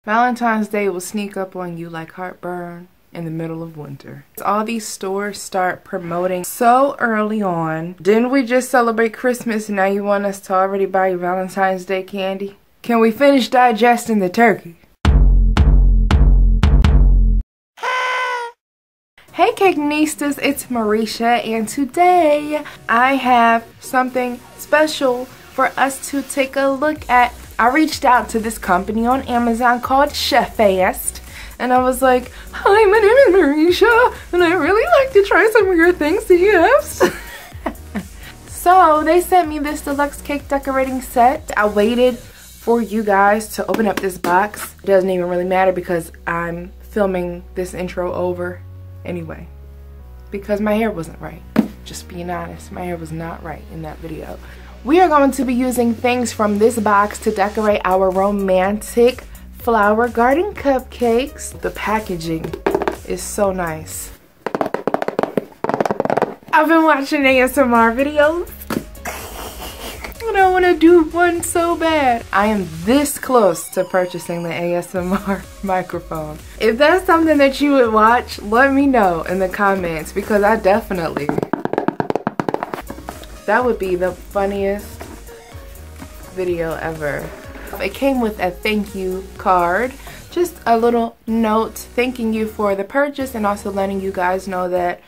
Valentine's Day will sneak up on you like heartburn in the middle of winter. All these stores start promoting so early on. Didn't we just celebrate Christmas and now you want us to already buy you Valentine's Day candy? Can we finish digesting the turkey? Hey Cakenistas, it's Marisha, and today I have something special for us to take a look at. I reached out to this company on Amazon called Chefast, and I was like, hi, my name is Marisha, and I really like to try some of your things, yes. So they sent me this deluxe cake decorating set. I waited for you guys to open up this box. It doesn't even really matter because I'm filming this intro over anyway, because my hair wasn't right. Just being honest, my hair was not right in that video. We are going to be using things from this box to decorate our romantic flower garden cupcakes. The packaging is so nice. I've been watching ASMR videos and I want to do one so bad. I am this close to purchasing the ASMR microphone. If that's something that you would watch, let me know in the comments, because I definitely, that would be the funniest video ever. It came with a thank you card, just a little note thanking you for the purchase and also letting you guys know that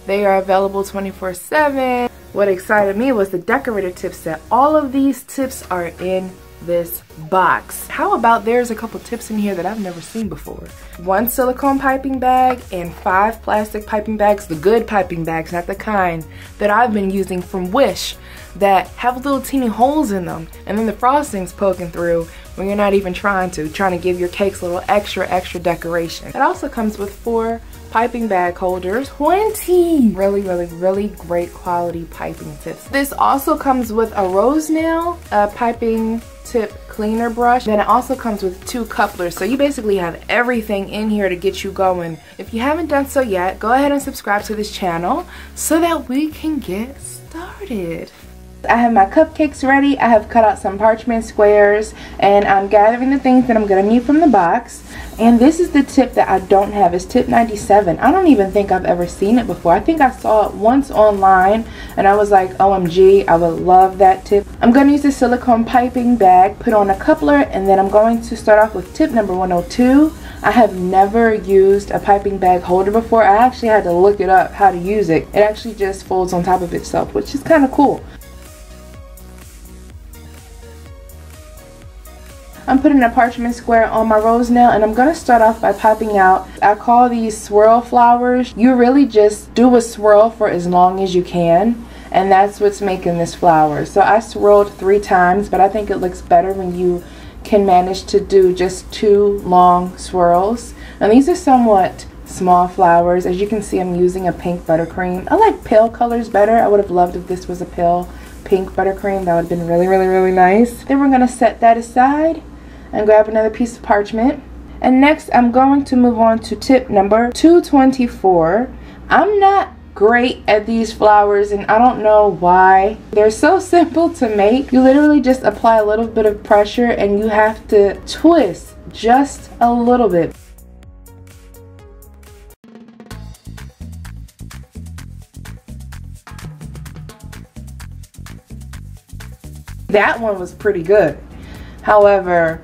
they are available 24/7. What excited me was the decorator tip set. All of these tips are in this box. How about there's a couple tips in here that I've never seen before. 1 silicone piping bag and 5 plastic piping bags, the good piping bags, not the kind that I've been using from Wish that have little teeny holes in them and then the frosting's poking through when you're not even trying to give your cakes a little extra decoration. It also comes with 4 piping bag holders, 20 really great quality piping tips. This also comes with a rose nail, a piping tip cleaner brush, then it also comes with 2 couplers, so you basically have everything in here to get you going. If you haven't done so yet, go ahead and subscribe to this channel so that we can get started. I have my cupcakes ready. I have cut out some parchment squares and I'm gathering the things that I'm going to need from the box. And this is the tip that I don't have. It's tip 97. I don't even think I've ever seen it before. I think I saw it once online and I was like, OMG, I would love that tip. I'm going to use the silicone piping bag, put on a coupler, and then I'm going to start off with tip number 102. I have never used a piping bag holder before. I actually had to look it up how to use it. It actually just folds on top of itself, which is kind of cool. I'm putting a parchment square on my rose nail and I'm going to start off by popping out. I call these swirl flowers. You really just do a swirl for as long as you can, and that's what's making this flower. So I swirled 3 times, but I think it looks better when you can manage to do just 2 long swirls. And these are somewhat small flowers. As you can see, I'm using a pink buttercream. I like pale colors better. I would have loved if this was a pale pink buttercream. That would have been really nice. Then we're going to set that aside and grab another piece of parchment. And next I'm going to move on to tip number 224. I'm not great at these flowers and I don't know why. They're so simple to make. You literally just apply a little bit of pressure and you have to twist just a little bit. That one was pretty good. However,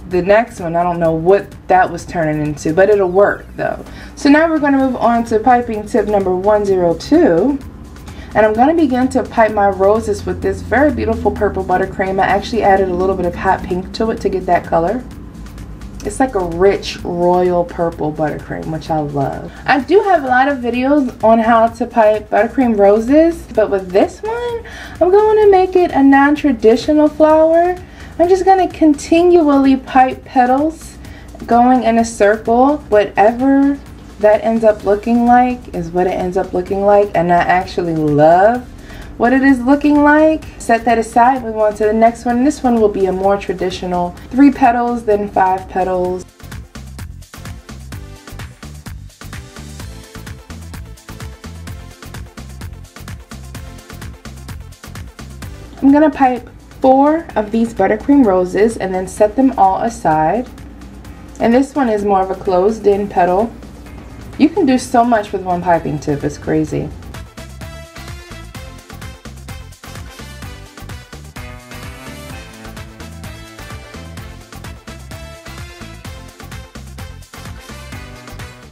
the next one, I don't know what that was turning into, but it'll work though. So now we're going to move on to piping tip number 102. And I'm going to begin to pipe my roses with this very beautiful purple buttercream. I actually added a little bit of hot pink to it to get that color. It's like a rich royal purple buttercream, which I love. I do have a lot of videos on how to pipe buttercream roses, but with this one, I'm going to make it a non-traditional flower. I'm just going to continually pipe petals going in a circle. Whatever that ends up looking like is what it ends up looking like, and I actually love what it is looking like. Set that aside, move on to the next one. This one will be a more traditional 3 petals, then 5 petals. I'm going to pipe 4 of these buttercream roses and then set them all aside. And this one is more of a closed-in petal. You can do so much with one piping tip, it's crazy.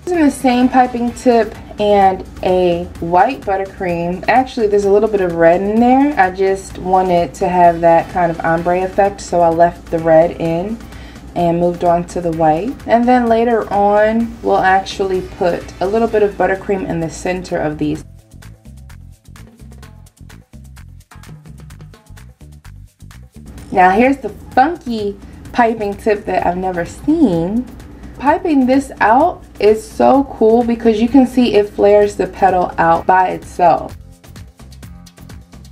Using the same piping tip and a white buttercream. Actually, there's a little bit of red in there. I just wanted to have that kind of ombre effect, so I left the red in and moved on to the white. And then later on, we'll actually put a little bit of buttercream in the center of these. Now here's the funky piping tip that I've never seen. Piping this out is so cool because you can see it flares the petal out by itself.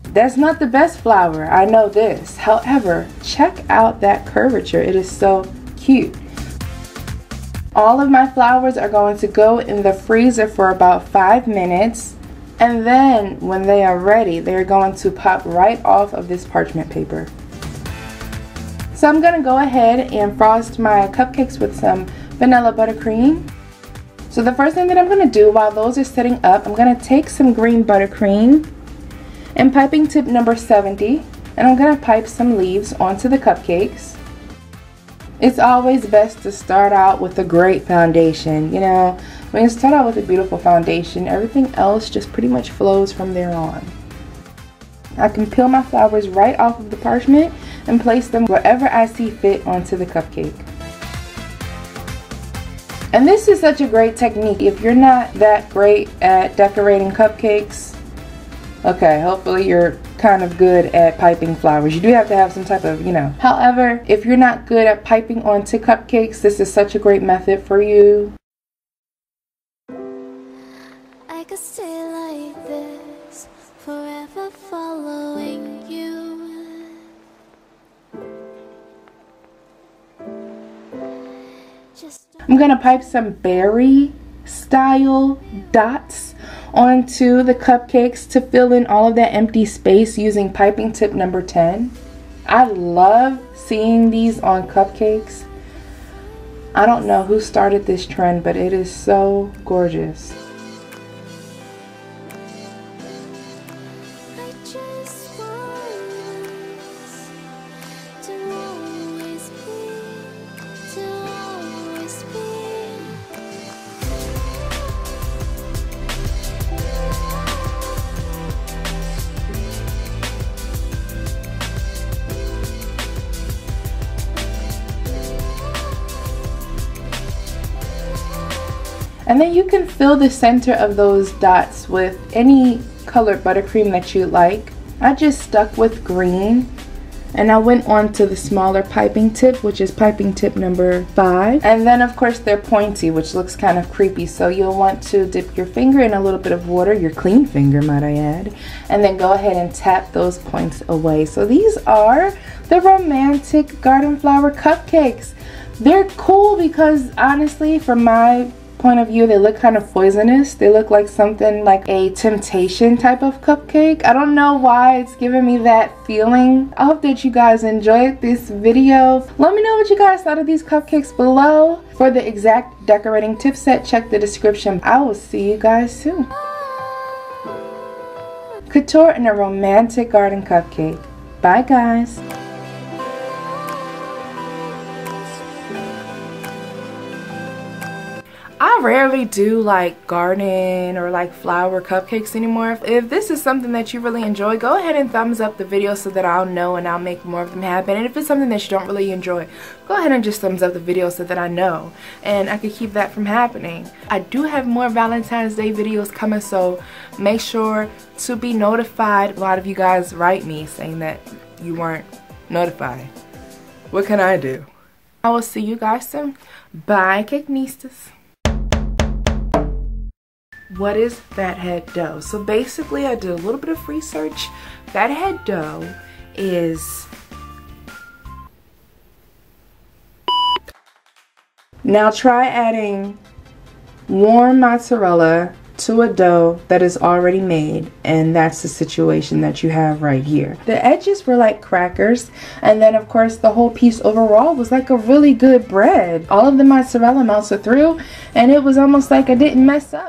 That's not the best flower, I know this. However, check out that curvature. It is so cute. All of my flowers are going to go in the freezer for about 5 minutes. And then when they are ready, they're going to pop right off of this parchment paper. So I'm going to go ahead and frost my cupcakes with some vanilla buttercream. So the first thing that I'm going to do while those are setting up, I'm going to take some green buttercream and piping tip number 70, and I'm going to pipe some leaves onto the cupcakes. It's always best to start out with a great foundation. You know, when you start out with a beautiful foundation, everything else just pretty much flows from there on. I can peel my flowers right off of the parchment and place them wherever I see fit onto the cupcake. And this is such a great technique. If you're not that great at decorating cupcakes, okay, hopefully you're kind of good at piping flowers. You do have to have some type of, you know. However, if you're not good at piping onto cupcakes, this is such a great method for you. I could stay like this, forever following you. I'm gonna pipe some berry style dots onto the cupcakes to fill in all of that empty space using piping tip number 10. I love seeing these on cupcakes. I don't know who started this trend, but it is so gorgeous. And then you can fill the center of those dots with any colored buttercream that you like. I just stuck with green, and I went on to the smaller piping tip, which is piping tip number 5. And then of course they're pointy, which looks kind of creepy, so you'll want to dip your finger in a little bit of water, your clean finger might I add, and then go ahead and tap those points away. So these are the romantic garden flower cupcakes. They're cool because honestly, from my point of view, they look kind of poisonous. They look like something like a temptation type of cupcake. I don't know why it's giving me that feeling. I hope that you guys enjoyed this video. Let me know what you guys thought of these cupcakes below. For the exact decorating tip set, check the description. I will see you guys soon. Couture and a romantic garden cupcake. Bye guys. I rarely do like garden or like flower cupcakes anymore. If this is something that you really enjoy, go ahead and thumbs up the video so that I'll know and I'll make more of them happen. And if it's something that you don't really enjoy, go ahead and just thumbs up the video so that I know and I can keep that from happening. I do have more Valentine's Day videos coming, so make sure to be notified. A lot of you guys write me saying that you weren't notified. What can I do? I will see you guys soon. Bye, Cakenistas. What is fathead dough? So basically I did a little bit of research. Fathead dough is, now try adding warm mozzarella to a dough that is already made, and that's the situation that you have right here. The edges were like crackers, and then of course the whole piece overall was like a really good bread. All of the mozzarella melted through, and it was almost like I didn't mess up.